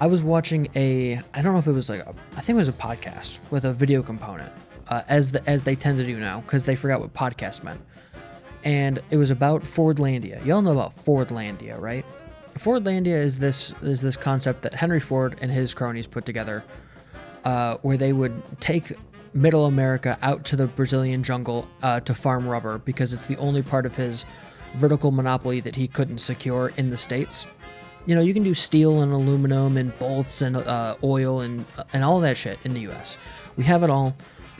I was watching I don't know if it was I think it was a podcast with a video component, as they tend to do now, because they forgot what podcast meant. And it was about Fordlandia. Y'all know about Fordlandia, right? Fordlandia is this concept that Henry Ford and his cronies put together, where they would take Middle America out to the Brazilian jungle to farm rubber, because it's the only part of his vertical monopoly that he couldn't secure in the States. You know, you can do steel and aluminum and bolts and oil and all that shit in the U.S. We have it all.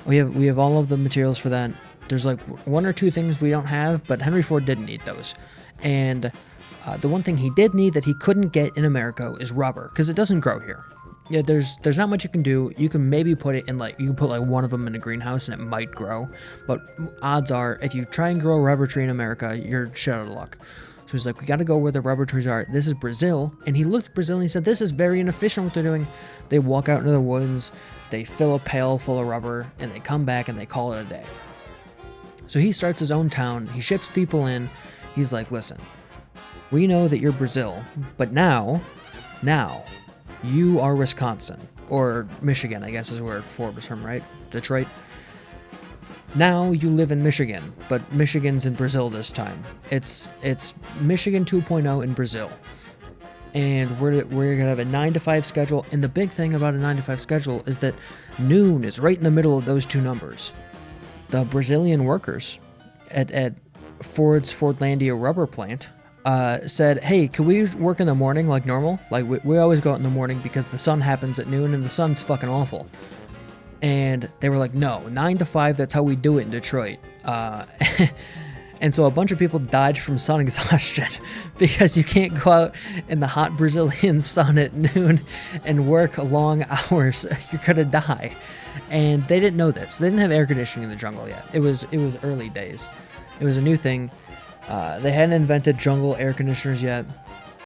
We have all of the materials for that. There's like one or two things we don't have, but Henry Ford didn't need those. And the one thing he did need that he couldn't get in America is rubber, because it doesn't grow here. Yeah, there's not much you can do. You can maybe put it in you can put one of them in a greenhouse and it might grow, but odds are if you try and grow a rubber tree in America, you're shit out of luck. So he's like, we got to go where the rubber trees are. This is Brazil. And he looked at Brazil and he said, this is very inefficient what they're doing. They walk out into the woods, they fill a pail full of rubber, and they come back and they call it a day. So he starts his own town. He ships people in. He's like, listen, we know that you're Brazil, but now, you are Wisconsin. Or Michigan, I guess is where Ford was from, right? Detroit. Now you live in Michigan, but Michigan's in Brazil this time. It's Michigan 2.0 in Brazil. And we're going to have a 9-to-5 schedule. And the big thing about a 9-to-5 schedule is that noon is right in the middle of those two numbers. The Brazilian workers at Ford's Fordlandia rubber plant said, hey, can we work in the morning like normal? Like, we always go out in the morning because the sun happens at noon and the sun's fucking awful. And they were like, no, 9 to 5, that's how we do it in Detroit. And so a bunch of people died from sun exhaustion because you can't go out in the hot Brazilian sun at noon and work long hours. You're going to die. And they didn't know this. They didn't have air conditioning in the jungle yet. It was early days. It was a new thing. They hadn't invented jungle air conditioners yet.